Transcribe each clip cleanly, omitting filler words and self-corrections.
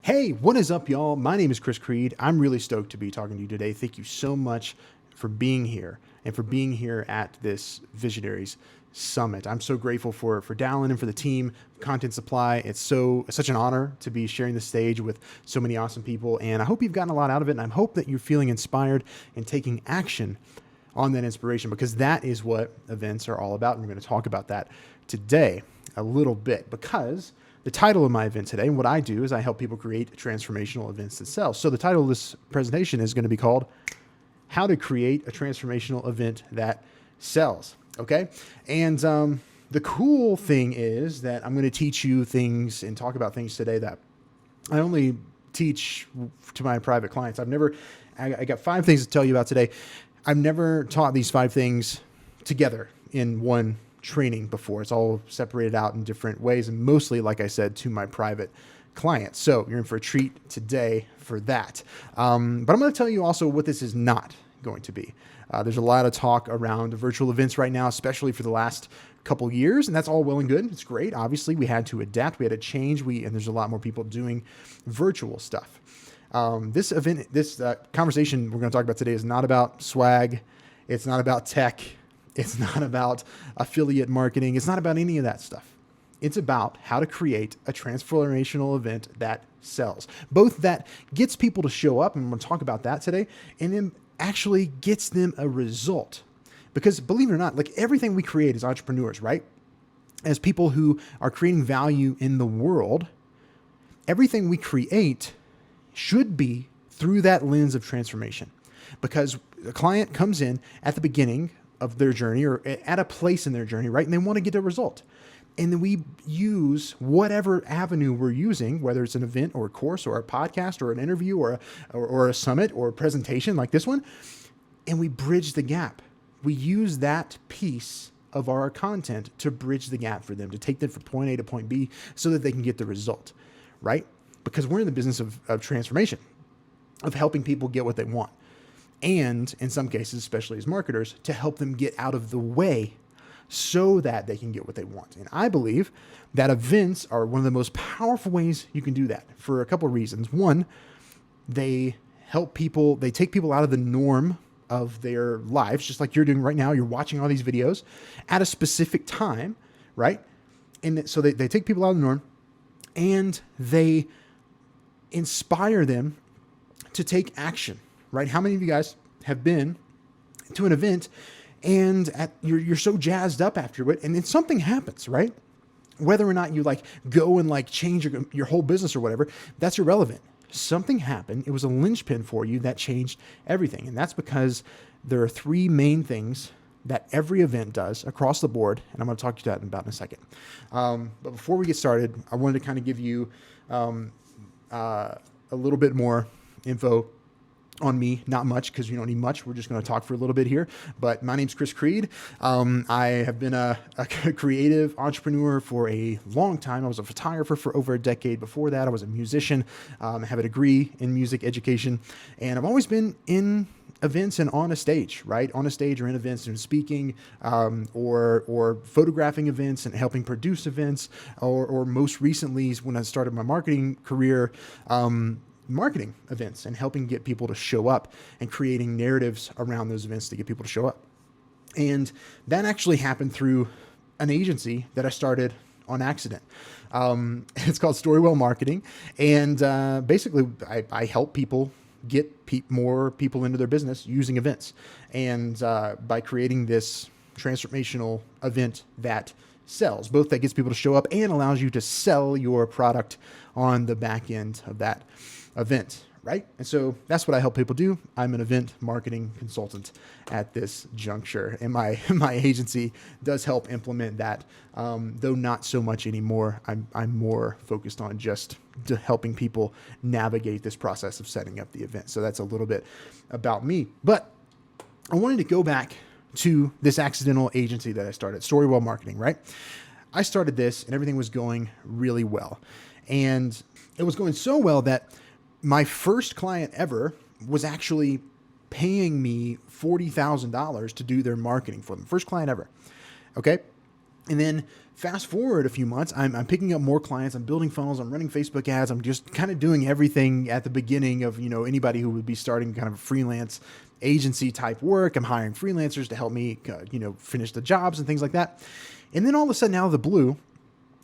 Hey, what is up, y'all? My name is Chris Creed. I'm really stoked to be talking to you today. Thank you so much for being here and for being here at this Visionaries Summit. I'm so grateful for Dallin and for the team, Content Supply. It's such an honor to be sharing the stage with so many awesome people, and I hope you've gotten a lot out of it, and I hope that you're feeling inspired and taking action on that inspiration, because that is what events are all about, and we're going to talk about that today a little bit, because the title of my event today, and what I do is I help people create transformational events that sell. So the title of this presentation is going to be called How to Create a Transformational Event That Sells. Okay. And the cool thing is that I'm going to teach you things and talk about things today that I only teach to my private clients. I got 5 things to tell you about today. I've never taught these 5 things together in one training before. It's all separated out in different ways, and mostly, like I said, to my private clients. So you're in for a treat today for that. But I'm going to tell you also what this is not going to be. There's a lot of talk around virtual events right now, especially for the last couple years, and that's all well and good. It's great. Obviously, we had to adapt, we had to change, and there's a lot more people doing virtual stuff. This conversation we're going to talk about today is not about swag. It's not about tech. It's not about affiliate marketing. It's not about any of that stuff. It's about how to create a transformational event that sells, both that gets people to show up, and I'm going to talk about that today, and then actually gets them a result. Because believe it or not, like everything we create as entrepreneurs, right? As people who are creating value in the world, everything we create should be through that lens of transformation. Because a client comes in at the beginning of their journey or at a place in their journey, right? And they want to get a result. And then we use whatever avenue we're using, whether it's an event or a course or a podcast or an interview or a summit or a presentation like this one, and we bridge the gap. We use that piece of our content to bridge the gap for them, to take them from point A to point B so that they can get the result, right? Because we're in the business of transformation, of helping people get what they want. And in some cases, especially as marketers, to help them get out of the way so that they can get what they want. And I believe that events are one of the most powerful ways you can do that for a couple of reasons. One, they take people out of the norm of their lives, just like you're doing right now. You're watching all these videos at a specific time, right? And so they take people out of the norm, and they inspire them to take action. Right? How many of you guys have been to an event and you're so jazzed up after it, and then something happens, right? Whether or not you go and change your whole business or whatever, that's irrelevant. Something happened. It was a linchpin for you that changed everything. And that's because there are 3 main things that every event does across the board. And I'm going to talk to you about in a second. But before we get started, I wanted to kind of give you a little bit more info on me. Not much, because you don't need much. We're just going to talk for a little bit here. But my name's Chris Creed. I have been a creative entrepreneur for a long time. I was a photographer for over a decade. Before that, I was a musician. I have a degree in music education. And I've always been in events and on a stage, right? On a stage or in events and speaking, or photographing events and helping produce events, or most recently when I started my marketing career, marketing events and helping get people to show up and creating narratives around those events to get people to show up. And that actually happened through an agency that I started on accident. It's called Storywell Marketing. And basically I help people get more people into their business using events. And by creating this transformational event that sells, both that gets people to show up and allows you to sell your product on the back end of that event, right? And so that's what I help people do. I'm an event marketing consultant at this juncture, and my agency does help implement that, though not so much anymore. I'm more focused on just helping people navigate this process of setting up the event. So that's a little bit about me. But I wanted to go back to this accidental agency that I started, Storywell Marketing, right? I started this and everything was going really well. And it was going so well that my first client ever was actually paying me $40,000 to do their marketing for them. First client ever. Okay. And then Fast forward a few months, I'm picking up more clients. I'm building funnels. I'm running Facebook ads. I'm just kind of doing everything at the beginning of, anybody who would be starting kind of a freelance agency type work. I'm hiring freelancers to help me, finish the jobs and things like that. And then all of a sudden, out of the blue,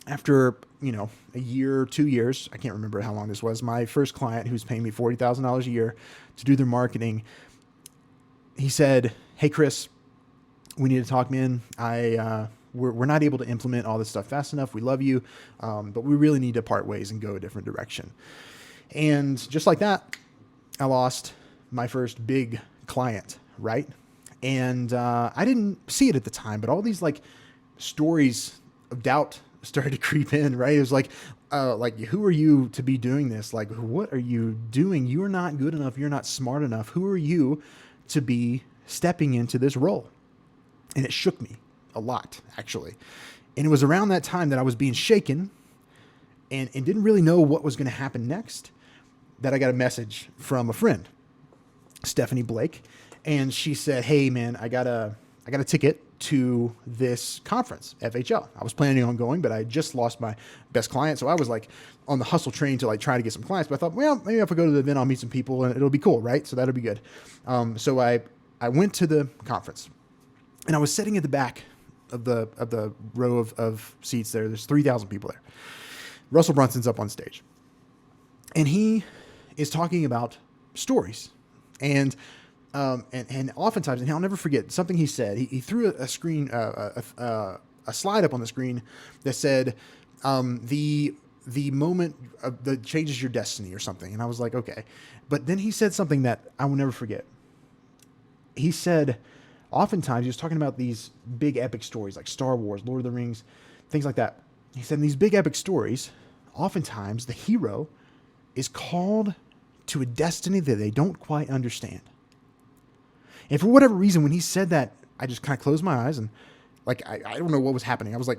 after, a year or 2 years, I can't remember how long this was, my first client who's paying me $40,000 a year to do their marketing, he said, "Hey, Chris, we need to talk, man. We're not able to implement all this stuff fast enough. We love you, but we really need to part ways and go a different direction." And just like that, I lost my first big client, right? And I didn't see it at the time, but all these stories of doubt started to creep in, right? It was who are you to be doing this? Like, what are you doing? You're not good enough. You're not smart enough. Who are you to be stepping into this role? And it shook me a lot, actually. And it was around that time that I was being shaken and didn't really know what was going to happen next, that I got a message from a friend, Stephanie Blake. And she said, "Hey man, I got a ticket to this conference, FHL. I was planning on going, but I just lost my best client. So I was on the hustle train to try to get some clients, but I thought, well, maybe if I go to the event, I'll meet some people and it'll be cool. Right. So that'll be good. So I went to the conference and I was sitting at the back of the row of seats there. There's 3,000 people there. Russell Brunson's up on stage and he is talking about stories and oftentimes, and I'll never forget something he said. He threw a slide up on the screen that said, the moment that changes your destiny or something. And I was like, okay. But then he said something that I will never forget. He said, oftentimes he was talking about these big epic stories like Star Wars, Lord of the Rings, things like that. He said in these big epic stories, oftentimes the hero is called to a destiny that they don't quite understand. And for whatever reason, when he said that, I just kind of closed my eyes and I don't know what was happening. I was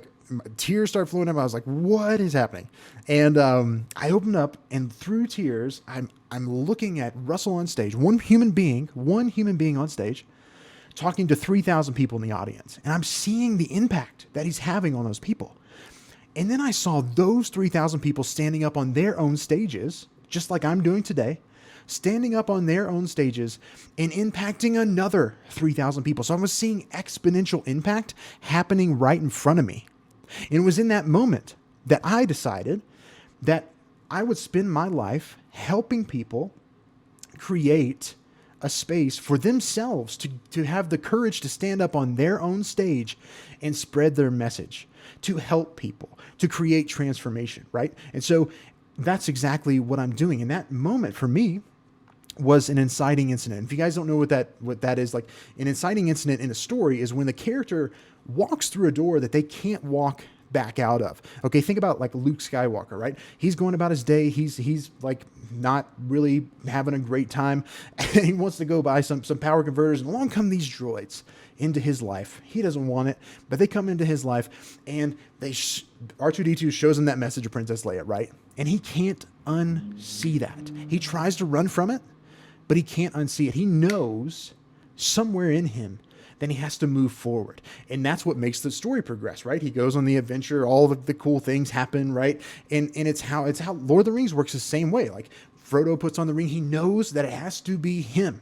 tears started flowing up. I was like, what is happening? And I opened up and through tears, I'm looking at Russell on stage, one human being on stage, talking to 3,000 people in the audience. And I'm seeing the impact that he's having on those people. And then I saw those 3,000 people standing up on their own stages, just like I'm doing today, standing up on their own stages and impacting another 3,000 people. So I was seeing exponential impact happening right in front of me. And it was in that moment that I decided that I would spend my life helping people create a space for themselves to have the courage to stand up on their own stage and spread their message, to help people, to create transformation, right? And so that's exactly what I'm doing. And that moment for me was an inciting incident. If you guys don't know what that is, an inciting incident in a story is when the character walks through a door that they can't walk back out of. Okay, think about Luke Skywalker, right? He's going about his day. He's not really having a great time. And he wants to go buy some power converters, and along come these droids into his life. He doesn't want it, but they come into his life, and R2-D2 shows him that message of Princess Leia, right? And he can't unsee that. He tries to run from it, but he can't unsee it. He knows somewhere in him then he has to move forward. And that's what makes the story progress, right? He goes on the adventure, all of the cool things happen, right? And it's how Lord of the Rings works the same way. Frodo puts on the ring, he knows that it has to be him.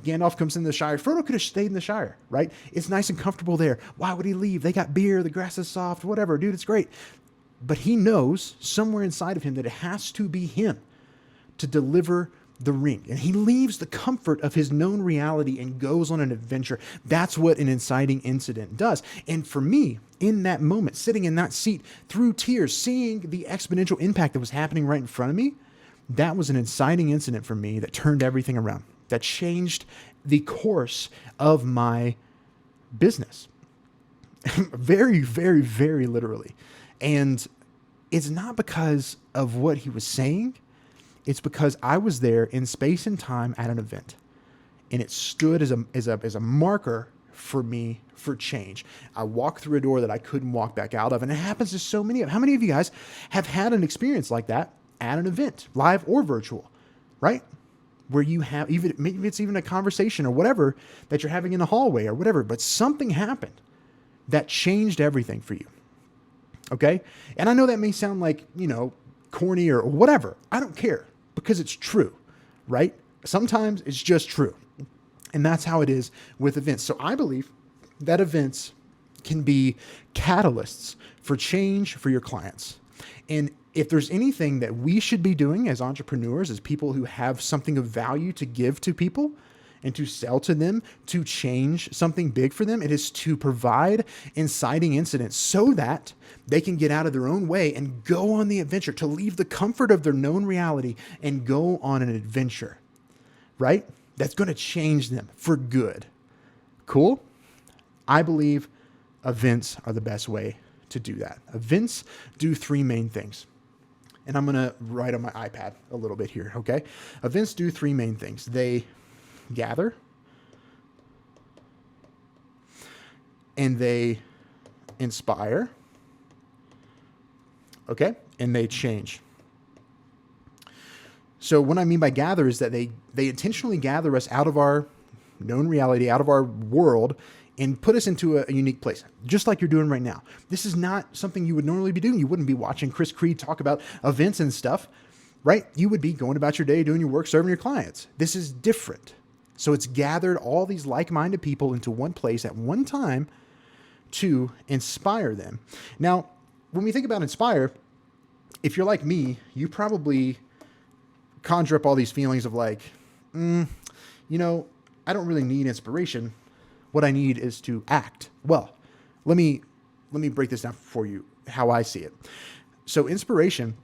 Gandalf comes into the Shire. Frodo could have stayed in the Shire, right? It's nice and comfortable there. Why would he leave? They got beer, the grass is soft, whatever. Dude, it's great. But he knows somewhere inside of him that it has to be him to deliver the ring. And he leaves the comfort of his known reality and goes on an adventure. That's what an inciting incident does. And for me, in that moment, sitting in that seat through tears, seeing the exponential impact that was happening right in front of me, that was an inciting incident for me that turned everything around, that changed the course of my business. Very, very, very literally. And it's not because of what he was saying. It's because I was there in space and time at an event, and it stood as a marker for me for change. I walked through a door that I couldn't walk back out of, and it happens to so many. How many of you guys have had an experience like that at an event, live or virtual, right? Where you have maybe it's even a conversation or whatever that you're having in the hallway or whatever, but something happened that changed everything for you. Okay. And I know that may sound like, corny or whatever. I don't care because it's true, right? Sometimes it's just true. And that's how it is with events. So I believe that events can be catalysts for change for your clients. And if there's anything that we should be doing as entrepreneurs, as people who have something of value to give to people and to sell to them, to change something big for them, it is to provide inciting incidents so that they can get out of their own way and go on the adventure, to leave the comfort of their known reality and go on an adventure, right? That's going to change them for good. Cool? I believe events are the best way to do that. Events do three main things. And I'm going to write on my iPad a little bit here, okay? Events do three main things. They gather, and they inspire, okay? And they change. So what I mean by gather is that they intentionally gather us out of our known reality, out of our world, and put us into a unique place, just like you're doing right now. This is not something you would normally be doing. You wouldn't be watching Chris Creed talk about events and stuff, right? You would be going about your day, doing your work, serving your clients. This is different. So it's gathered all these like-minded people into one place at one time to inspire them. Now, when we think about inspire, if you're like me, you probably conjure up all these feelings of like, I don't really need inspiration. What I need is to act. Well, let me break this down for you, how I see it. So inspiration,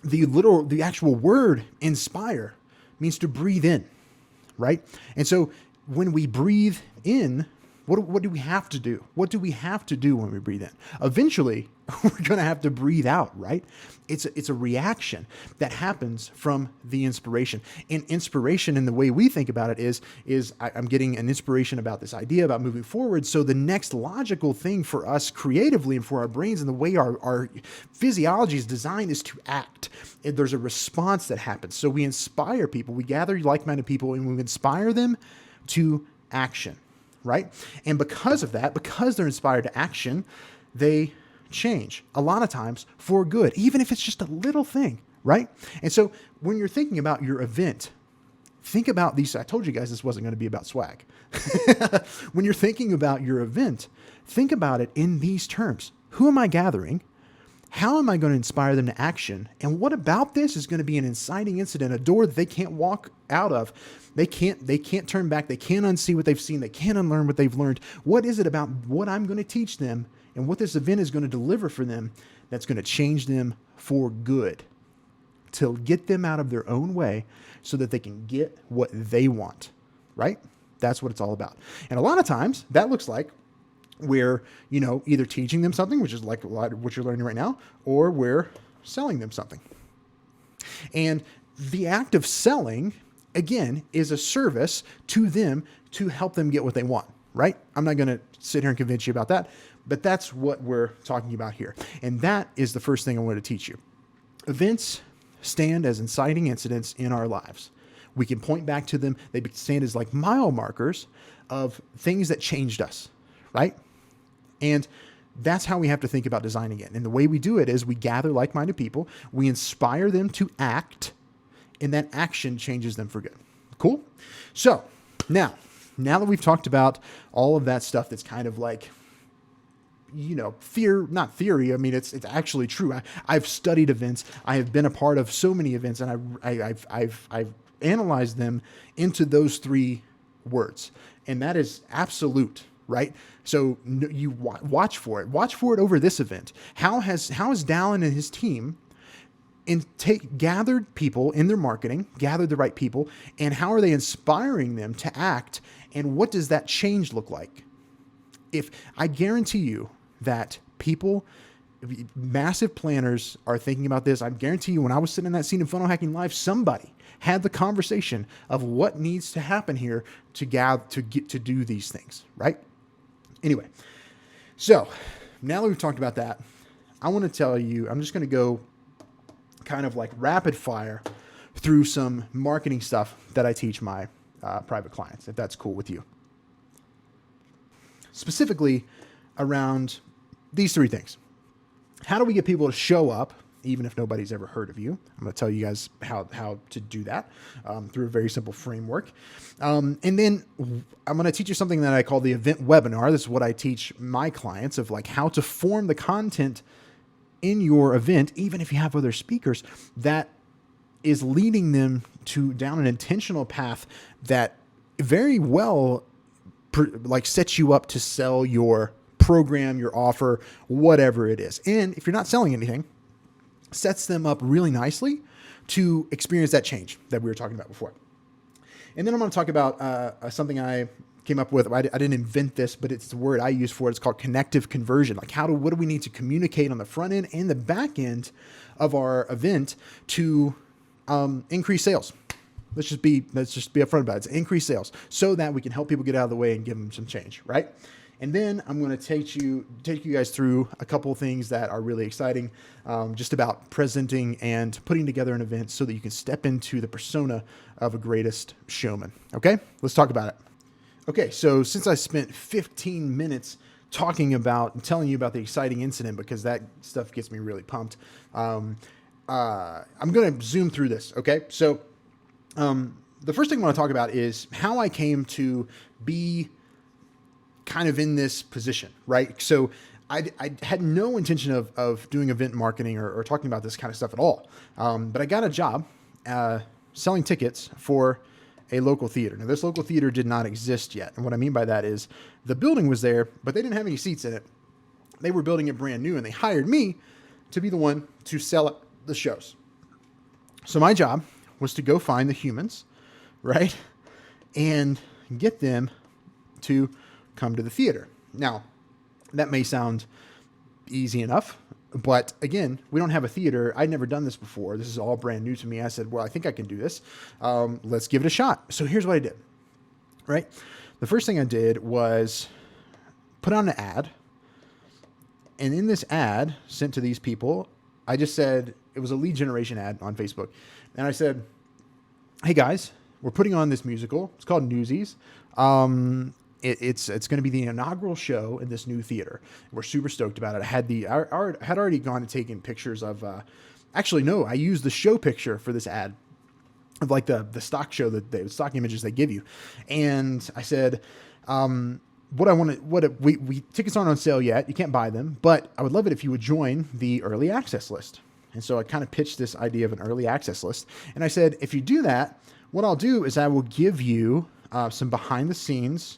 the actual word inspire means to breathe in, right? And so when we breathe in, what do we have to do? What do we have to do when we breathe in? Eventually, we're going to have to breathe out, right? It's a reaction that happens from the inspiration. And inspiration, in the way we think about it, is I'm getting an inspiration about this idea, about moving forward. So the next logical thing for us creatively and for our brains and the way our physiology is designed is to act. And there's a response that happens. So we inspire people. We gather like-minded people and we inspire them to action, right? And because of that, because they're inspired to action, they change a lot of times for good, even if it's just a little thing, right? And so when you're thinking about your event, think about these. I told you guys this wasn't going to be about swag. When you're thinking about your event, think about it in these terms. Who am I gathering? How am I going to inspire them to action? And what about this is going to be an inciting incident, a door that they can't walk out of? They can't turn back. They can't unsee what they've seen. They can't unlearn what they've learned. What is it about what I'm going to teach them and what this event is going to deliver for them that's going to change them for good, to get them out of their own way so that they can get what they want, right? That's what it's all about. And a lot of times that looks like we're, either teaching them something, which is like a lot of what you're learning right now, or we're selling them something. And the act of selling, again, is a service to them to help them get what they want, right? I'm not going to sit here and convince you about that, but that's what we're talking about here. And that is the first thing I want to teach you. Events stand as inciting incidents in our lives. We can point back to them. They stand as like mile markers of things that changed us, right? And that's how we have to think about designing it. And the way we do it is we gather like-minded people, we inspire them to act, and that action changes them for good. Cool? So now that we've talked about all of that stuff that's kind of like, not theory. I mean, it's actually true. I've studied events. I have been a part of so many events, and I've analyzed them into those three words, and that is absolute, right? So you watch for it. Watch for it over this event. How has Dallin and his team gathered people in their marketing, gathered the right people, and how are they inspiring them to act? And what does that change look like? If I guarantee you that people, massive planners are thinking about this. I guarantee you when I was sitting in that scene in Funnel Hacking Live, somebody had the conversation of what needs to happen here to get to do these things, right? Anyway, so now that we've talked about that, I want to tell you, I'm just going to go kind of like rapid fire through some marketing stuff that I teach my private clients, if that's cool with you. Specifically around these three things. how do we get people to show up, even if nobody's ever heard of you? I'm going to tell you guys how to do that through a very simple framework. And then I'm going to teach you something that I call the event webinar. This is what I teach my clients of like how to form the content in your event, even if you have other speakers, that is leading them to down an intentional path that very well like sets you up to sell your program, your offer, whatever it is. And if you're not selling anything, sets them up really nicely to experience that change that we were talking about before. And then I'm going to talk about something I came up with. I didn't invent this, but it's the word I use for it. It's called connective conversion. Like what do we need to communicate on the front end and the back end of our event to increase sales? Let's just be upfront about it. It's increase sales so that we can help people get out of the way and give them some change, right? And then I'm going to take you guys through a couple of things that are really exciting, just about presenting and putting together an event so that you can step into the persona of a greatest showman. Okay, let's talk about it. Okay, so since I spent 15 minutes talking about and telling you about the exciting incident, because that stuff gets me really pumped, I'm going to zoom through this. Okay, so the first thing I want to talk about is how I came to be kind of in this position, right? So I had no intention of doing event marketing or talking about this kind of stuff at all. But I got a job selling tickets for a local theater. Now, this local theater did not exist yet. And what I mean by that is the building was there, but they didn't have any seats in it. They were building it brand new, and they hired me to be the one to sell the shows. So my job was to go find the humans, right? And get them to come to the theater. Now, that may sound easy enough, but again, we don't have a theater. I'd never done this before. This is all brand new to me. I said, well, I think I can do this. Let's give it a shot. So here's what I did, right? The first thing I did was put on an ad. And in this ad sent to these people, I just said, it was a lead generation ad on Facebook. And I said, hey guys, we're putting on this musical. It's called Newsies. It's going to be the inaugural show in this new theater. We're super stoked about it. I had already gone and taken pictures of, actually, no, I used the show picture for this ad of like the stock show the stock images they give you. And I said, tickets aren't on sale yet. You can't buy them, but I would love it if you would join the early access list. And so I kind of pitched this idea of an early access list. And I said, if you do that, what I'll do is I will give you some behind the scenes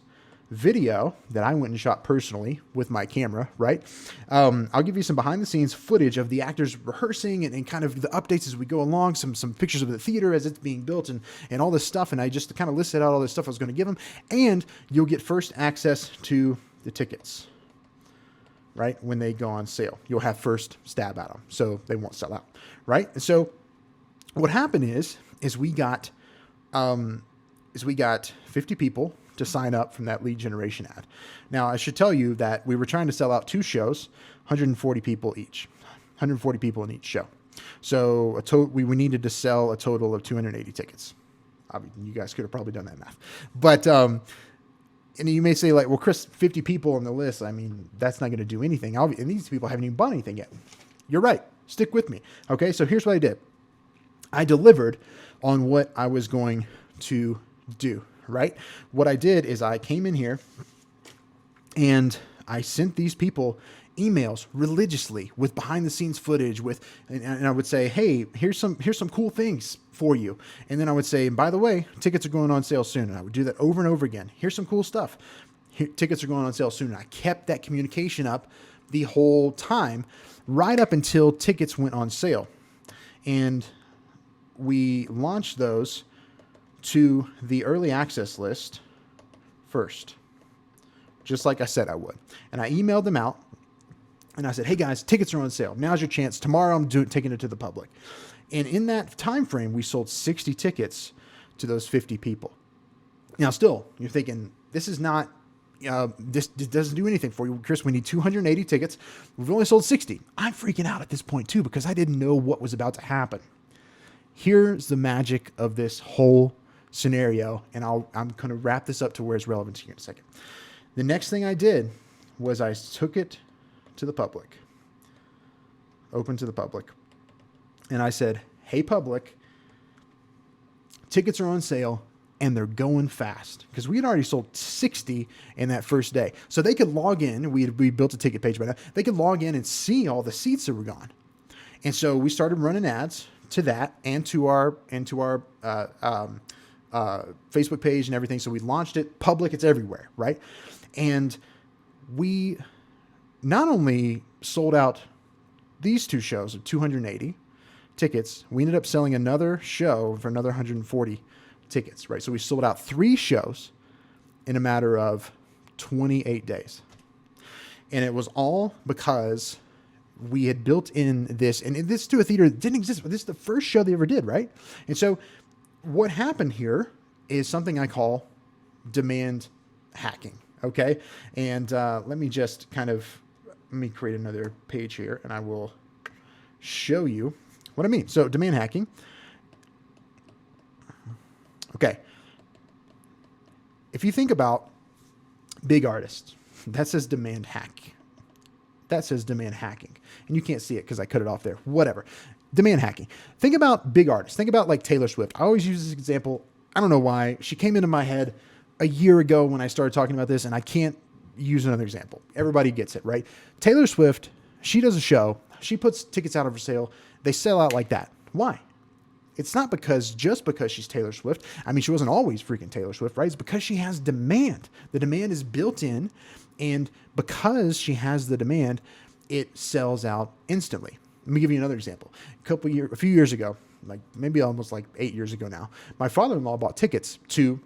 video that I went and shot personally with my camera, right? I'll give you some behind the scenes footage of the actors rehearsing and kind of the updates as we go along, some pictures of the theater as it's being built and all this stuff. And I just kind of listed out all this stuff I was going to give them, and you'll get first access to the tickets, right? When they go on sale, you'll have first stab at them, so they won't sell out, right? And so what happened is we got 50 people to sign up from that lead generation ad. Now, I should tell you that we were trying to sell out 2 shows, 140 people each, 140 people in each show. So we needed to sell a total of 280 tickets. I mean, you guys could have probably done that math. But, and you may say like, well, Chris, 50 people on the list, I mean, that's not going to do anything. And these people haven't even bought anything yet. You're right. Stick with me. Okay, so here's what I did. I delivered on what I was going to do. Right? What I did is I came in here and I sent these people emails religiously with behind the scenes footage and I would say, hey, here's some cool things for you. And then I would say, and by the way, tickets are going on sale soon. And I would do that over and over again. Here's some cool stuff. Tickets are going on sale soon. And I kept that communication up the whole time, right up until tickets went on sale. And we launched those to the early access list first, just like I said I would. And I emailed them out and I said, hey guys, tickets are on sale. Now's your chance. Tomorrow I'm taking it to the public. And in that time frame, we sold 60 tickets to those 50 people. Now, still, you're thinking, this is not, this doesn't do anything for you, Chris. We need 280 tickets. We've only sold 60. I'm freaking out at this point too, because I didn't know what was about to happen. Here's the magic of this whole scenario, and I'm going to wrap this up to where it's relevant to you in a second. The next thing I did was I took it to the public. open to the public. And I said, hey, public, tickets are on sale and they're going fast, because we had already sold 60 in that first day. So they could log in. We built a ticket page by now. They could log in and see all the seats that were gone. And so we started running ads to that and to our Facebook page and everything. So we launched it public. It's everywhere, right? And we not only sold out these two shows of 280 tickets, we ended up selling another show for another 140 tickets, right? So we sold out 3 shows in a matter of 28 days. And it was all because we had built in this, and this to a theater that didn't exist, but this is the first show they ever did, right? And so what happened here is something I call demand hacking, okay? And let me create another page here, and I will show you what I mean. So demand hacking. Okay. If you think about big artists, that says demand hack. That says demand hacking. And you can't see it because I cut it off there. Whatever. Demand hacking. Think about big artists. Think about like Taylor Swift. I always use this example. I don't know why. She came into my head a year ago when I started talking about this, and I can't use another example. Everybody gets it, right? Taylor Swift, she does a show. She puts tickets out for sale. They sell out like that. Why? It's not just because she's Taylor Swift. I mean, she wasn't always freaking Taylor Swift, right? It's because she has demand. The demand is built in, and because she has the demand, it sells out instantly. Let me give you another example. A few years ago, like maybe almost like 8 years ago now, my father-in-law bought tickets to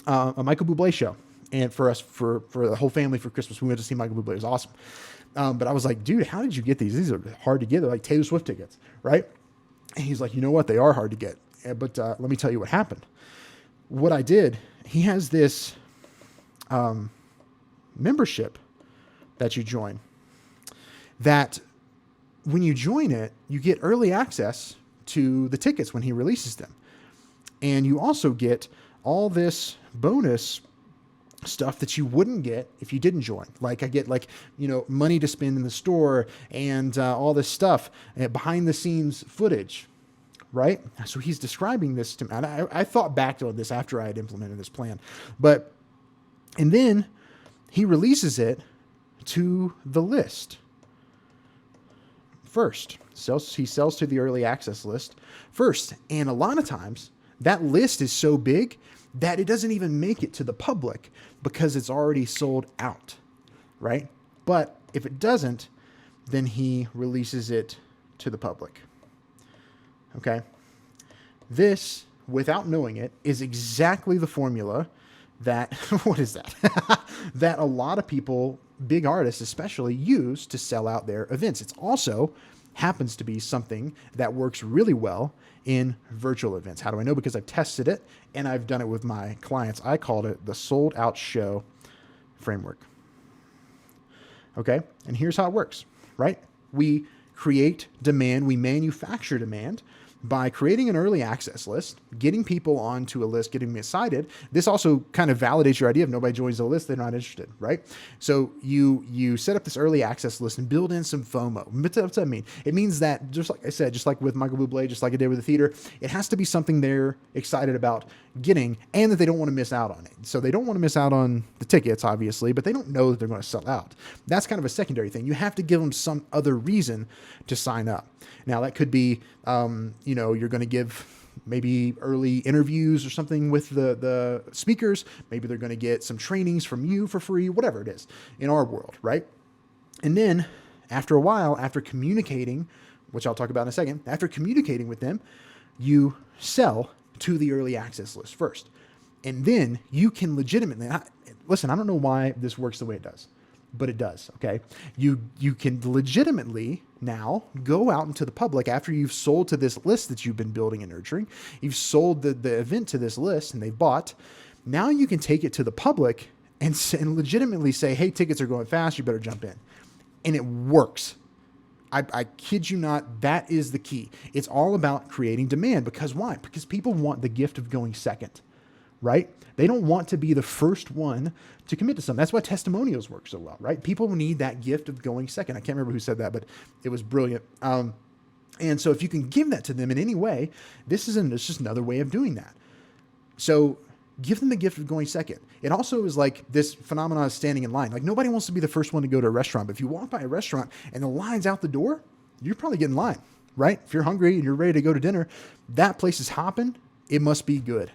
a Michael Bublé show, and for the whole family for Christmas, we went to see Michael Bublé. It was awesome. But I was like, dude, how did you get these? These are hard to get. They're like Taylor Swift tickets, right? And he's like, you know what? They are hard to get. But let me tell you what happened. What I did, he has this membership that you join, that when you join it, you get early access to the tickets when he releases them. And you also get all this bonus stuff that you wouldn't get if you didn't join. Like I get money to spend in the store and all this stuff, behind the scenes footage, right? So he's describing this to me. And I thought back to this after I had implemented this plan, and then he releases it to the list first. He sells to the early access list first. And a lot of times that list is so big that it doesn't even make it to the public because it's already sold out, right? But if it doesn't, then he releases it to the public. Okay? This, without knowing it, is exactly the formula that, what is that? That a lot of people, big artists especially, use to sell out their events. It's also happens to be something that works really well in virtual events. How do I know? Because I've tested it and I've done it with my clients. I called it the sold out show framework. Okay. And here's how it works, right? We create demand. We manufacture demand by creating an early access list, getting people onto a list, getting them excited. This also kind of validates your idea. If nobody joins the list, they're not interested, right? So you set up this early access list and build in some FOMO. What's that mean? It means that, just like I said, just like with Michael Bublé, just like I did with the theater, it has to be something they're excited about getting and that they don't want to miss out on it. So they don't want to miss out on the tickets, obviously, but they don't know that they're going to sell out. That's kind of a secondary thing. You have to give them some other reason to sign up. Now, that could be, you're going to give maybe early interviews or something with the speakers. Maybe they're going to get some trainings from you for free, whatever it is in our world, right? And then after a while, after communicating, which I'll talk about in a second, after communicating with them, you sell to the early access list first. And then you can legitimately, listen, I don't know why this works the way it does, but it does, okay? You can legitimately now go out into the public after you've sold to this list that you've been building and nurturing. You've sold the event to this list and they've bought. Now you can take it to the public and legitimately say, hey, tickets are going fast, you better jump in. And it works. I kid you not, that is the key. It's all about creating demand. Because why? Because people want the gift of going second, right? They don't want to be the first one to commit to something. That's why testimonials work so well, right? People need that gift of going second. I can't remember who said that, but it was brilliant. And so if you can give that to them in any way, it's just another way of doing that. So give them the gift of going second. It also is like this phenomenon of standing in line. Like nobody wants to be the first one to go to a restaurant, but if you walk by a restaurant and the line's out the door, you're probably getting in line, right? If you're hungry and you're ready to go to dinner, that place is hopping. It must be good.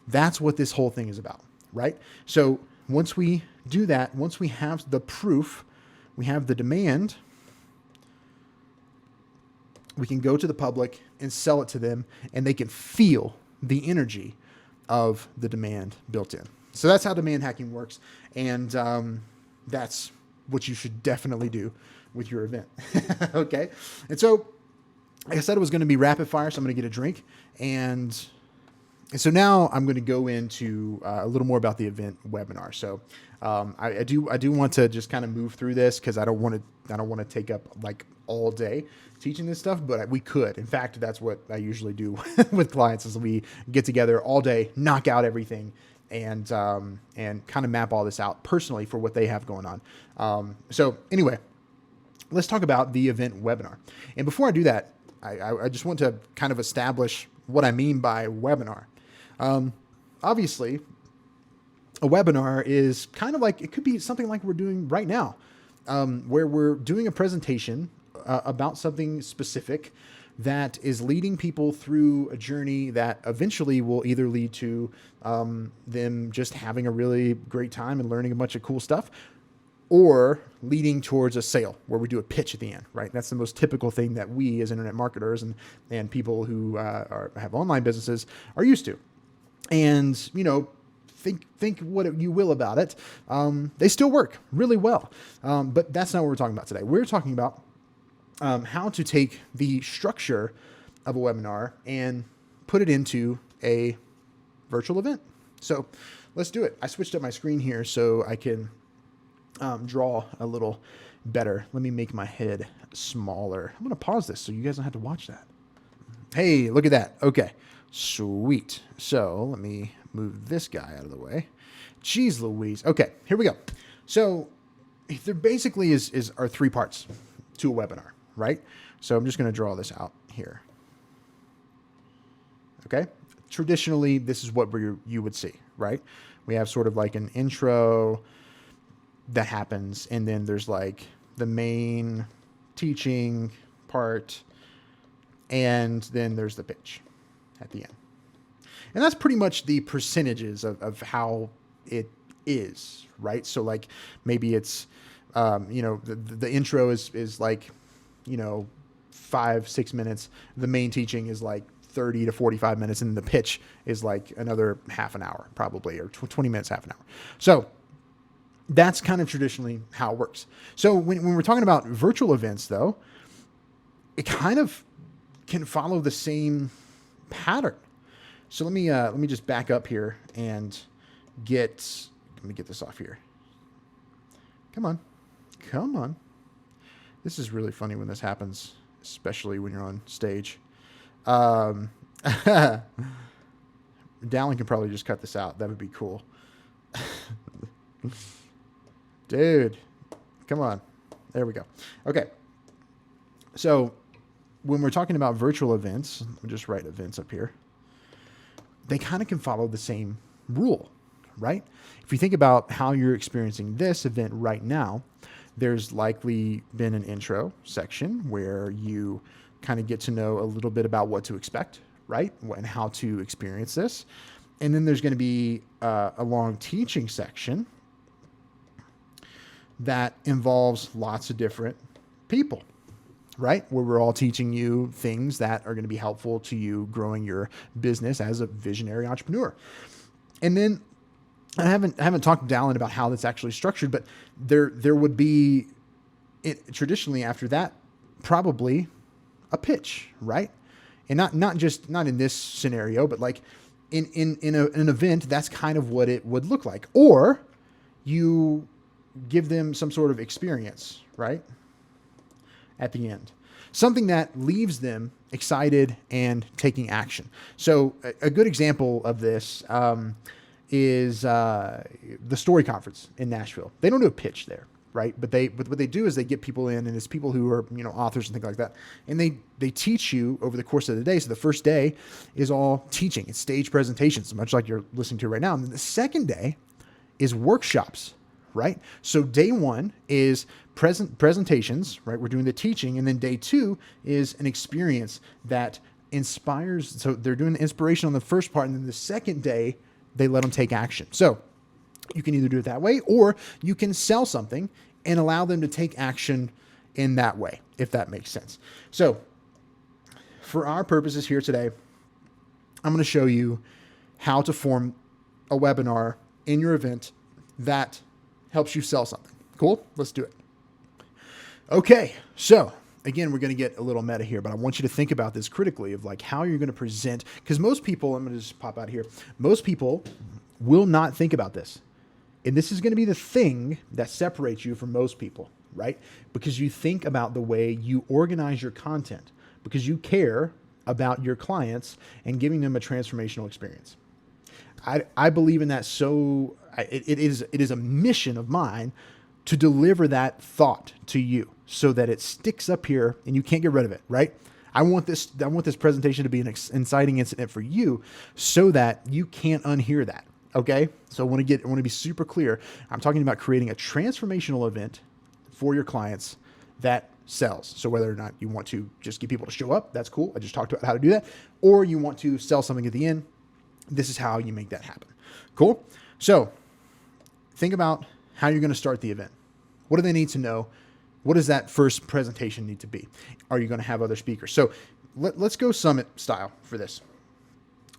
That's what this whole thing is about, right? So once we do that, once we have the proof, we have the demand, we can go to the public and sell it to them, and they can feel the energy of the demand built in. So that's how demand hacking works. And that's what you should definitely do with your event. Okay. And so like I said, it was going to be rapid fire. So I'm going to get a drink. And so now I'm going to go into a little more about the event webinar. So I do want to just kind of move through this because I don't want to take up like all day teaching this stuff, but we could. In fact, that's what I usually do with clients is we get together all day, knock out everything, and kind of map all this out personally for what they have going on. So anyway, let's talk about the event webinar. And before I do that, I just want to kind of establish what I mean by webinar. Obviously, a webinar is kind of like, it could be something like we're doing right now, where we're doing a presentation about something specific that is leading people through a journey that eventually will either lead to them just having a really great time and learning a bunch of cool stuff, or leading towards a sale where we do a pitch at the end, right? That's the most typical thing that we as internet marketers and people who have online businesses are used to. And, think what you will about it. They still work really well. But that's not what we're talking about today. We're talking about how to take the structure of a webinar and put it into a virtual event. So let's do it. I switched up my screen here so I can draw a little better. Let me make my head smaller. I'm going to pause this so you guys don't have to watch that. Hey, look at that. Okay, sweet. So let me move this guy out of the way. Jeez Louise. Okay, here we go. So there basically are three parts to a webinar, right? So I'm just going to draw this out here. Okay. Traditionally, this is what you would see, right? We have sort of like an intro that happens, and then there's like the main teaching part, and then there's the pitch at the end. And that's pretty much the percentages of how it is, right? So like maybe it's, the intro is like, 5-6 minutes. The main teaching is like 30 to 45 minutes, and the pitch is like another half an hour probably, or 20 minutes, half an hour. So that's kind of traditionally how it works. So when we're talking about virtual events though, it kind of can follow the same pattern. So let me just back up here and let me get this off here. Come on. This is really funny when this happens, especially when you're on stage. Dallin can probably just cut this out. That would be cool. Dude, come on. There we go. Okay. So when we're talking about virtual events, I'll just write events up here. They kind of can follow the same rule, right? If you think about how you're experiencing this event right now, there's likely been an intro section where you kind of get to know a little bit about what to expect, right? And how to experience this. And then there's going to be a long teaching section that involves lots of different people, right? Where we're all teaching you things that are going to be helpful to you growing your business as a visionary entrepreneur. And then I haven't talked to Dallin about how that's actually structured, but there would be traditionally after that, probably a pitch, right? And not in this scenario, but like in an event, that's kind of what it would look like. Or you give them some sort of experience, right? At the end, something that leaves them excited and taking action. So a good example of this, is the Story Conference in Nashville. They don't do a pitch there, right? But what they do is they get people in, and it's people who are, authors and things like that. And they teach you over the course of the day. So the first day is all teaching. It's stage presentations, much like you're listening to right now. And then the second day is workshops, right? So day one is presentations, right? We're doing the teaching. And then day two is an experience that inspires. So they're doing the inspiration on the first part. And then the second day, they let them take action. So you can either do it that way, or you can sell something and allow them to take action in that way, if that makes sense. So for our purposes here today, I'm going to show you how to form a webinar in your event that helps you sell something. Cool? Let's do it. Okay. So again, we're going to get a little meta here, but I want you to think about this critically of like how you're going to present, because most people, I'm going to just pop out here. Most people will not think about this. And this is going to be the thing that separates you from most people, right? Because you think about the way you organize your content, because you care about your clients and giving them a transformational experience. I believe in that. So it is a mission of mine to deliver that thought to you so that it sticks up here and you can't get rid of it, right? I want this presentation to be an inciting incident for you so that you can't unhear that. Okay. So I want to be super clear. I'm talking about creating a transformational event for your clients that sells. So whether or not you want to just get people to show up, that's cool. I just talked about how to do that. Or you want to sell something at the end. This is how you make that happen. Cool. So think about how you're going to start the event. What do they need to know? What does that first presentation need to be? Are you going to have other speakers? So let's go summit style for this.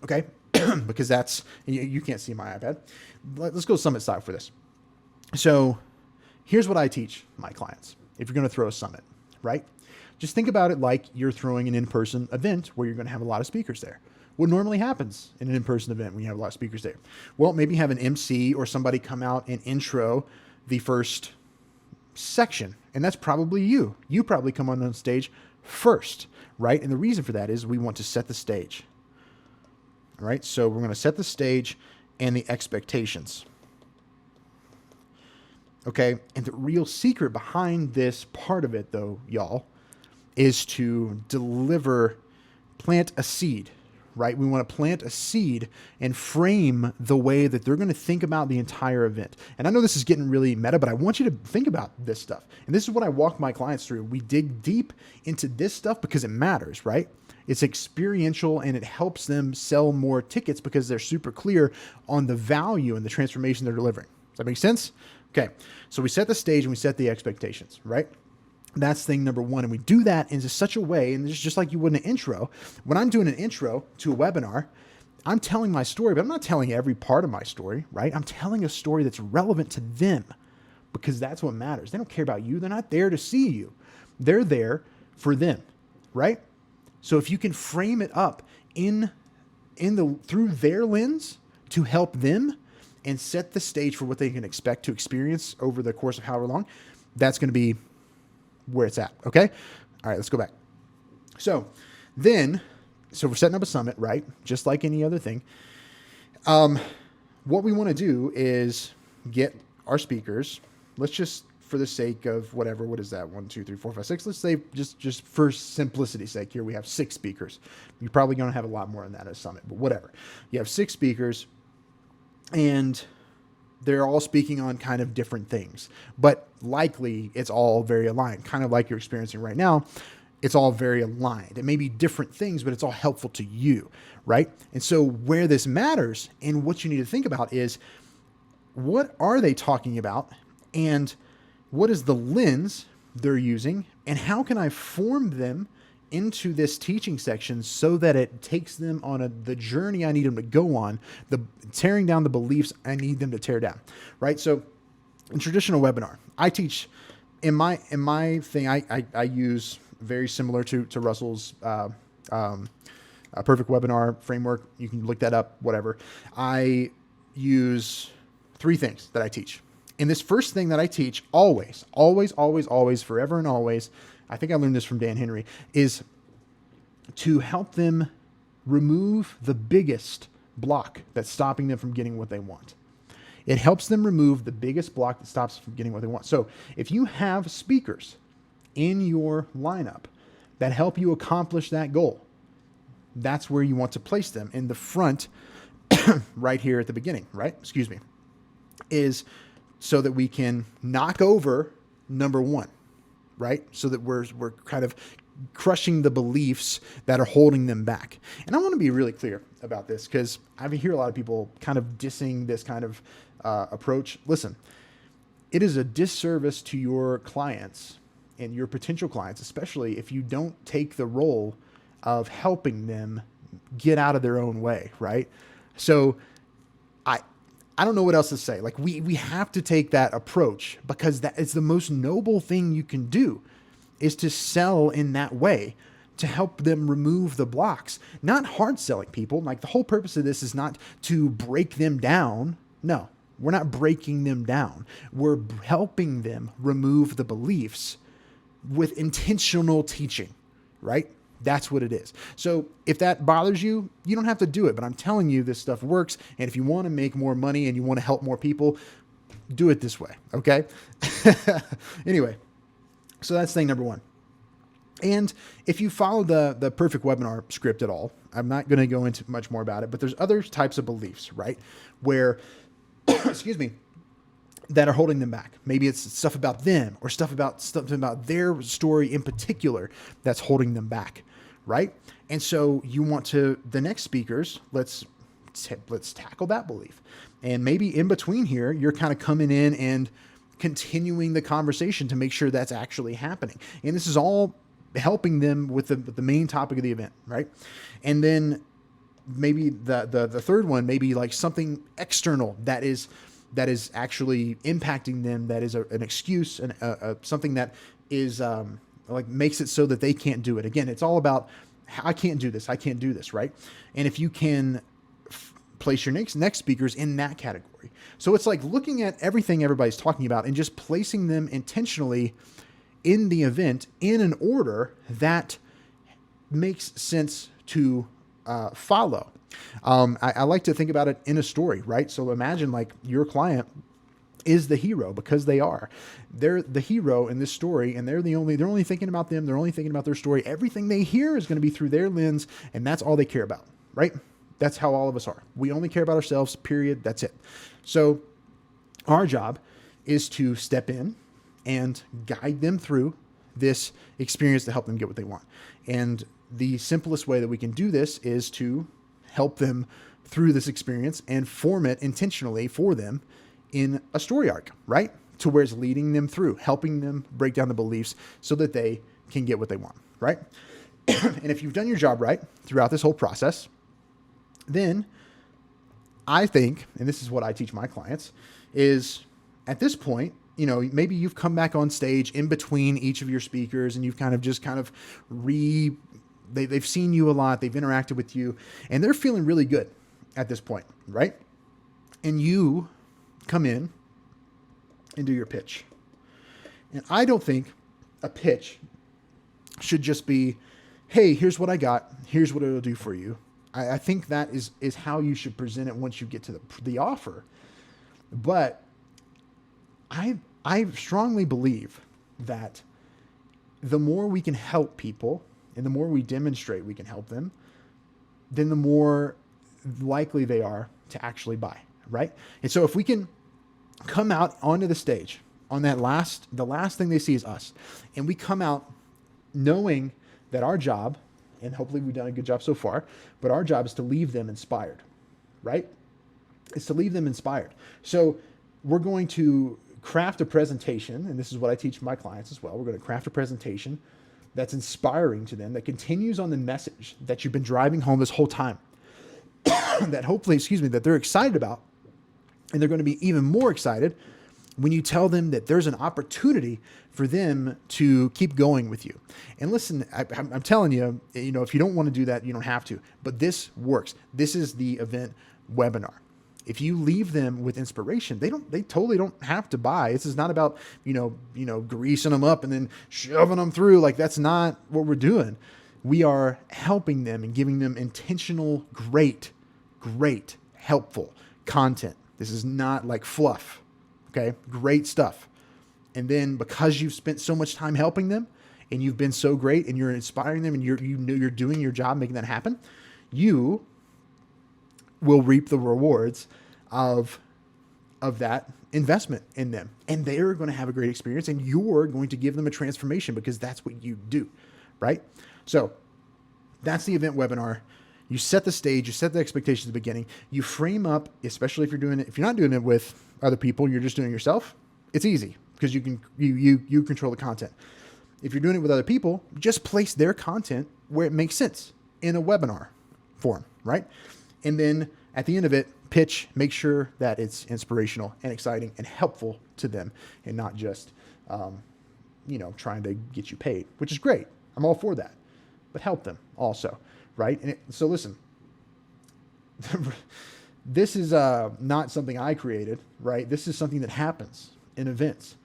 Okay. Because that's, you can't see my iPad. Let's go summit style for this. So here's what I teach my clients. If you're going to throw a summit, right? Just think about it like you're throwing an in-person event where you're going to have a lot of speakers there. What normally happens in an in-person event when you have a lot of speakers there? Well, maybe have an MC or somebody come out and intro the first section. And that's probably you. You probably come on stage first, right? And the reason for that is we want to set the stage. All right. So we're going to set the stage and the expectations. Okay. And the real secret behind this part of it, though, y'all, is to plant a seed, right? We want to plant a seed and frame the way that they're going to think about the entire event. And I know this is getting really meta, but I want you to think about this stuff. And this is what I walk my clients through. We dig deep into this stuff because it matters, right? It's experiential and it helps them sell more tickets because they're super clear on the value and the transformation they're delivering. Does that make sense? Okay. So we set the stage and we set the expectations, right? That's thing number one. And we do that in such a way, and it's just like you would in an intro. When I'm doing an intro to a webinar, I'm telling my story, but I'm not telling every part of my story, right? I'm telling a story that's relevant to them because that's what matters. They don't care about you. They're not there to see you. They're there for them, right? So if you can frame it up through their lens to help them and set the stage for what they can expect to experience over the course of however long, that's going to be where it's at. Okay. All right, let's go back. So we're setting up a summit, right? Just like any other thing. What we want to do is get our speakers. Let's just, for the sake of whatever, what is that? 1, 2, 3, 4, 5, 6. Let's say just for simplicity's sake here, we have 6 speakers. You're probably going to have a lot more than that at a summit, but whatever. You have 6 speakers and they're all speaking on kind of different things, but likely it's all very aligned, kind of like you're experiencing right now. It's all very aligned. It may be different things, but it's all helpful to you, right? And so where this matters and what you need to think about is what are they talking about and what is the lens they're using and how can I form them into this teaching section so that it takes them on the journey I need them to go on, tearing down the beliefs I need them to tear down, right? So in traditional webinar, I teach in my thing, I use very similar to Russell's a perfect webinar framework. You can look that up, whatever. I use 3 things that I teach. And this first thing that I teach always, forever and always, I think I learned this from Dan Henry, is to help them remove the biggest block that's stopping them from getting what they want. It helps them remove the biggest block that stops them from getting what they want. So if you have speakers in your lineup that help you accomplish that goal, that's where you want to place them, in the front, right here at the beginning, right? Excuse me, is so that we can knock over number one, right? So that we're kind of crushing the beliefs that are holding them back. And I want to be really clear about this, because I hear a lot of people kind of dissing this kind of approach. Listen, it is a disservice to your clients and your potential clients, especially if you don't take the role of helping them get out of their own way, right? So I don't know what else to say. Like we have to take that approach, because that is the most noble thing you can do, is to sell in that way, to help them remove the blocks, not hard selling people. Like the whole purpose of this is not to break them down. No, we're not breaking them down. We're helping them remove the beliefs with intentional teaching, right? That's what it is. So if that bothers you, you don't have to do it, but I'm telling you, this stuff works. And if you want to make more money and you want to help more people, do it this way. Okay. Anyway, so that's thing number one. And if you follow the perfect webinar script at all, I'm not going to go into much more about it, but there's other types of beliefs, right? Where, excuse me, that are holding them back. Maybe it's stuff about them, or something about their story in particular that's holding them back, right? And so you want to, the next speakers, let's tackle that belief. And maybe in between here, you're kind of coming in and continuing the conversation to make sure that's actually happening. And this is all helping them with the main topic of the event, right? And then maybe the third one, maybe like something external that is actually impacting them, that is an excuse, and something that is like makes it so that they can't do it. Again, it's all about, I can't do this, right? And if you can place your next speakers in that category. So it's like looking at everything everybody's talking about and just placing them intentionally in the event in an order that makes sense to follow. I like to think about it in a story, right? So imagine like your client is the hero, because they're the hero in this story, and they're only thinking about them. They're only thinking about their story. Everything they hear is going to be through their lens, and that's all they care about, right? That's how all of us are. We only care about ourselves, period. That's it. So our job is to step in and guide them through this experience to help them get what they want. And the simplest way that we can do this is to help them through this experience and form it intentionally for them in a story arc, right? To where it's leading them through, helping them break down the beliefs so that they can get what they want, right? And if you've done your job right throughout this whole process, then I think, and this is what I teach my clients, is at this point, maybe you've come back on stage in between each of your speakers, and you've they've seen you a lot, they've interacted with you, and they're feeling really good at this point, right? And you come in and do your pitch. And I don't think a pitch should just be, hey, here's what I got, here's what it'll do for you. I think that is how you should present it once you get to the offer. But I strongly believe that the more we can help people and the more we demonstrate we can help them, then the more likely they are to actually buy, right? And so if we can come out onto the stage on the last thing they see is us, and we come out knowing that our job, and hopefully we've done a good job so far, but our job is to leave them inspired, right? It's to leave them inspired. So we're going to craft a presentation, and this is what I teach my clients as well. We're going to craft a presentation that's inspiring to them, that continues on the message that you've been driving home this whole time, that hopefully, that they're excited about. And they're going to be even more excited when you tell them that there's an opportunity for them to keep going with you. And listen, I'm telling you, if you don't want to do that, you don't have to, but this works. This is the event webinar. If you leave them with inspiration, they totally don't have to buy. This is not about, greasing them up and then shoving them through. Like, that's not what we're doing. We are helping them and giving them intentional, great great, helpful content. This is not like fluff. Okay. Great stuff. And then because you've spent so much time helping them and you've been so great and you're inspiring them and you're doing your job, making that happen, you will reap the rewards of that investment in them. And they're going to have a great experience and you're going to give them a transformation because that's what you do, right? So that's the event webinar. You set the stage, you set the expectations at the beginning, you frame up, especially if you're not doing it with other people, you're just doing it yourself. It's easy because you control the content. If you're doing it with other people, just place their content where it makes sense in a webinar form, right? And then at the end of it, pitch, make sure that it's inspirational and exciting and helpful to them and not just, trying to get you paid, which is great. I'm all for that, but help them also, right? And so listen, this is not something I created, right? This is something that happens in events,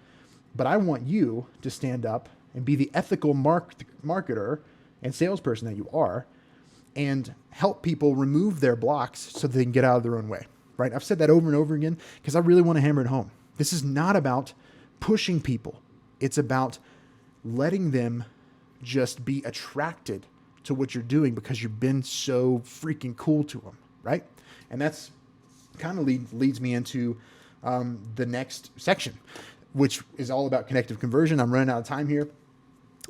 but I want you to stand up and be the ethical marketer and salesperson that you are and help people remove their blocks so they can get out of their own way, right? I've said that over and over again because I really want to hammer it home. This is not about pushing people. It's about letting them just be attracted to what you're doing because you've been so freaking cool to them, right? And that's kind of leads me into the next section, which is all about connective conversion. I'm running out of time here.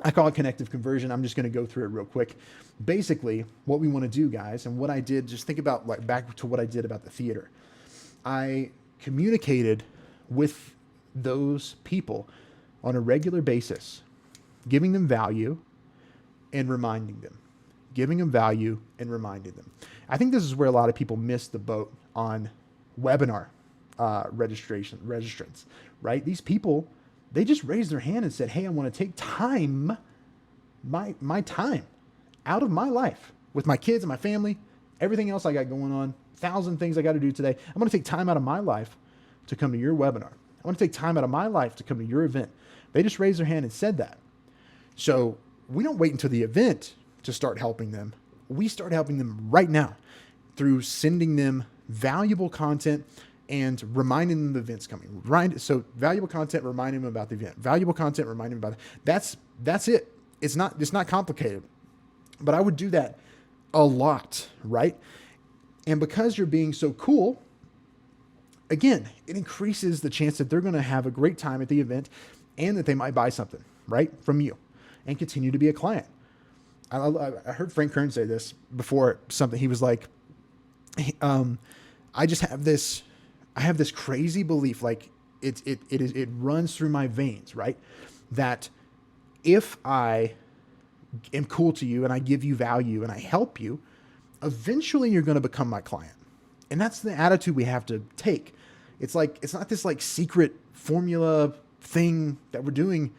I call it connective conversion. I'm just going to go through it real quick. Basically, what we want to do, guys, and what I did, just think about like back to what I did about the theater. I communicated with those people on a regular basis, giving them value and reminding them. Giving them value and reminding them. I think this is where a lot of people miss the boat on webinar registrants, right? These people, they just raised their hand and said, hey, I want to take time, my time out of my life with my kids and my family, everything else I got going on, 1,000 things I got to do today. I'm going to take time out of my life to come to your webinar. I want to take time out of my life to come to your event. They just raised their hand and said that. So we don't wait until the event to start helping them. We start helping them right now through sending them valuable content and reminding them the event's coming. Right? So valuable content, reminding them about the event. Valuable content, reminding them about it. That's it. It's not complicated. But I would do that a lot, right? And because you're being so cool, again, it increases the chance that they're going to have a great time at the event and that they might buy something, right, from you and continue to be a client. I heard Frank Kern say this before something. He was like, I have this crazy belief, like it runs through my veins, right? That if I am cool to you and I give you value and I help you, eventually you're going to become my client. And that's the attitude we have to take. It's like, it's not this like secret formula thing that we're doing.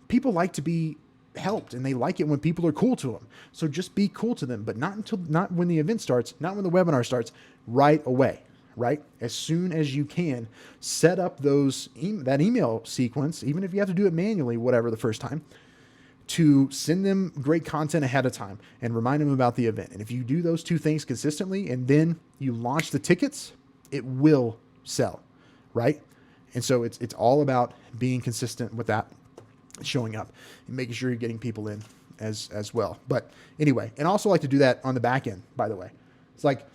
People like to be helped and they like it when people are cool to them. So just be cool to them, but not when the event starts, not when the webinar starts, right away, right? As soon as you can, set up that email sequence, even if you have to do it manually, whatever, the first time, to send them great content ahead of time and remind them about the event. And if you do those two things consistently and then you launch the tickets, it will sell, right? And so it's all about being consistent with that, showing up and making sure you're getting people in as well. But anyway, and also like to do that on the back end, by the way. It's like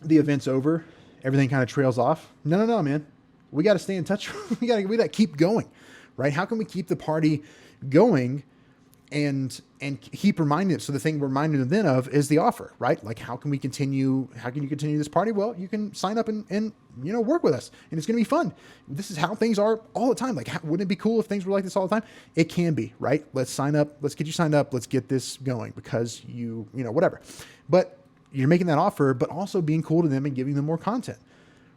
the event's over, everything kind of trails off. No, man. We got to stay in touch. we got to keep going, right? How can we keep the party going and keep reminding them? So the thing we're reminding them then of is the offer, right? Like how can you continue this party? Well, you can sign up and work with us and it's going to be fun. This is how things are all the time. Like, wouldn't it be cool if things were like this all the time? It can be, right? Let's sign up. Let's get you signed up. Let's get this going because whatever. But you're making that offer, but also being cool to them and giving them more content,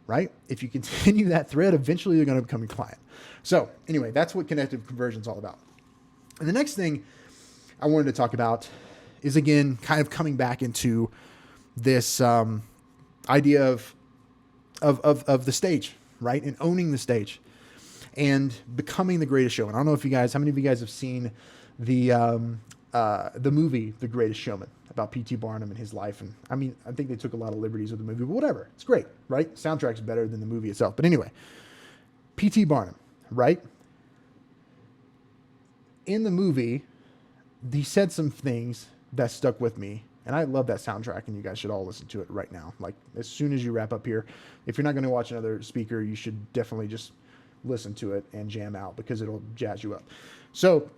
right? If you continue that thread, eventually you're going to become a client. So anyway, that's what connective conversion is all about. And the next thing I wanted to talk about is, again, kind of coming back into this idea of the stage, right? And owning the stage and becoming the greatest showman. I don't know how many of you guys have seen the movie, The Greatest Showman. about P.T. Barnum and his life. And I mean, I think they took a lot of liberties with the movie, but whatever. It's great, right? Soundtrack's better than the movie itself. But anyway, P.T. Barnum, right? In the movie, he said some things that stuck with me. And I love that soundtrack, and you guys should all listen to it right now. Like, as soon as you wrap up here, if you're not going to watch another speaker, you should definitely just listen to it and jam out, because it'll jazz you up. So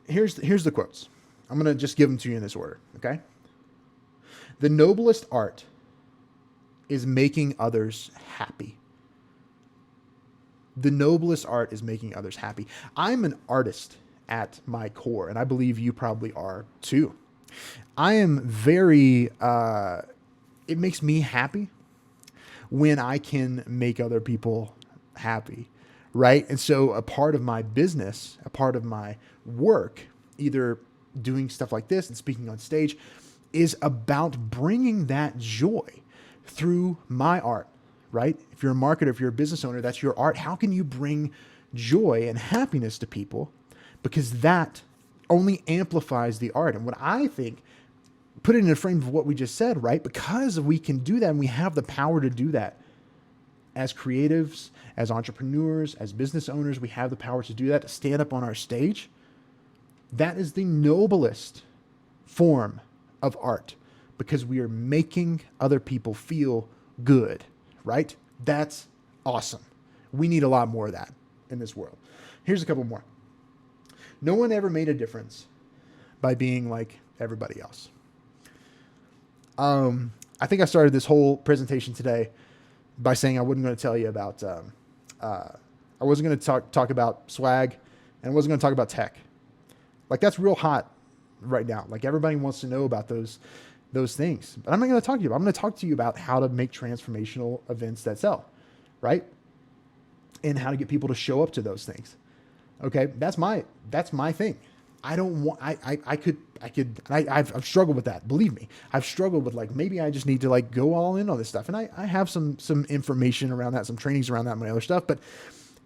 here's the quotes. I'm going to just give them to you in this order, okay? The noblest art is making others happy. The noblest art is making others happy. I'm an artist at my core, and I believe you probably are too. I am very, it makes me happy when I can make other people happy, right? And so a part of my business, a part of my work, either doing stuff like this and speaking on stage, is about bringing that joy through my art, right? If you're a marketer, if you're a business owner, that's your art. How can you bring joy and happiness to people? Because that only amplifies the art. And what I think, put it in a frame of what we just said, right? Because we can do that, and we have the power to do that as creatives, as entrepreneurs, as business owners, we have the power to do that, to stand up on our stage. That is the noblest form of art, because we are making other people feel good, right? That's awesome. We need a lot more of that in this world. Here's a couple more. No one ever made a difference by being like everybody else. I think I started this whole presentation today by saying I wasn't going to tell you about, I wasn't going to talk about swag, and I wasn't going to talk about tech. Like, that's real hot right now. Like, everybody wants to know about those things, but I'm not going to talk to you about. I'm going to talk to you about how to make transformational events that sell, right? And how to get people to show up to those things. Okay. That's my thing. I don't want, I've struggled with that. Believe me, I've struggled with, like, maybe I just need to, like, go all in on this stuff. And I have some information around that, some trainings around that, and my other stuff, but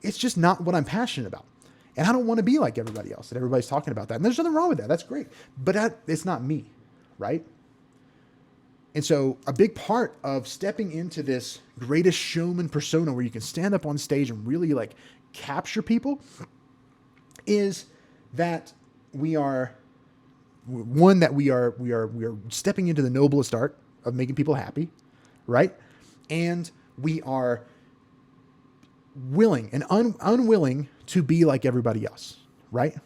it's just not what I'm passionate about. And I don't want to be like everybody else, that everybody's talking about that. And there's nothing wrong with that. That's great. But it's not me. Right. And so a big part of stepping into this greatest showman persona, where you can stand up on stage and really, like, capture people, is that we are stepping into the noblest art of making people happy, right? And we are willing and unwilling to be like everybody else, right?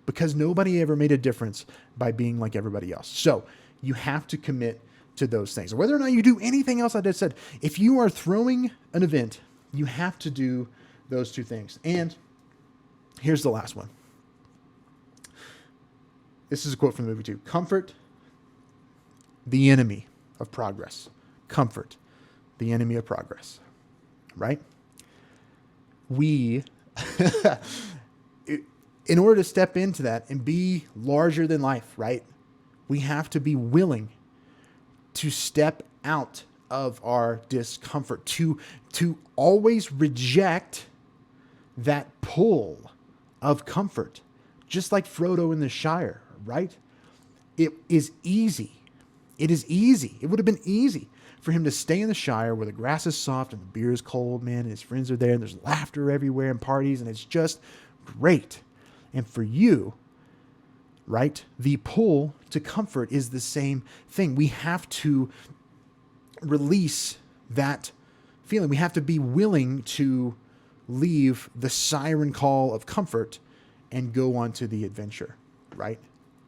Because nobody ever made a difference by being like everybody else. So you have to commit to those things. Whether or not you do anything else I just said, if you are throwing an event, you have to do those two things. And here's the last one. This is a quote from the movie too. Comfort, the enemy of progress. Comfort, the enemy of progress. Right? We, in order to step into that and be larger than life, right? We have to be willing to step out of our discomfort, to always reject that pull of comfort, just like Frodo in the Shire, right? It is easy. It is easy. It would have been easy for him to stay in the Shire where the grass is soft and the beer is cold, man, and his friends are there and there's laughter everywhere and parties, and it's just great. And for you, right, the pull to comfort is the same thing. We have to release that feeling. We have to be willing to leave the siren call of comfort and go on to the adventure, right?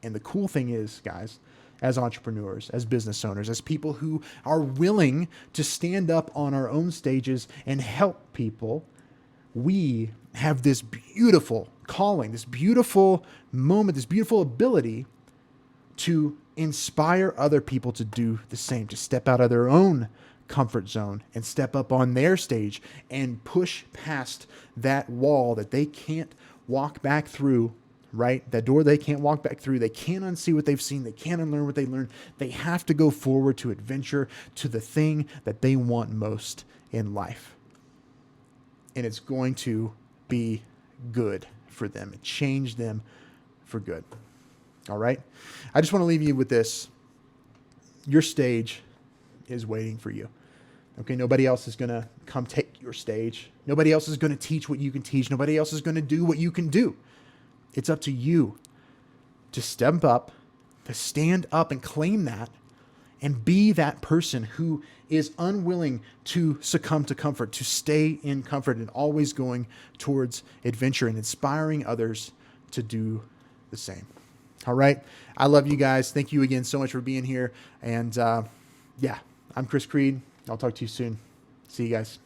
And the cool thing is, guys, as entrepreneurs, as business owners, as people who are willing to stand up on our own stages and help people, we have this beautiful calling, this beautiful moment, this beautiful ability to inspire other people to do the same, to step out of their own comfort zone and step up on their stage and push past that wall that they can't walk back through, right? That door they can't walk back through. They can't unsee what they've seen. They can't unlearn what they learned. They have to go forward to adventure, to the thing that they want most in life. And it's going to be good for them and change them for good. All right. I just want to leave you with this. Your stage is waiting for you. Okay. Nobody else is going to come take your stage. Nobody else is going to teach what you can teach. Nobody else is going to do what you can do. It's up to you to step up, to stand up and claim that, and be that person who is unwilling to succumb to comfort, to stay in comfort and always going towards adventure and inspiring others to do the same. All right. I love you guys. Thank you again so much for being here. And yeah, I'm Chris Creed. I'll talk to you soon. See you guys.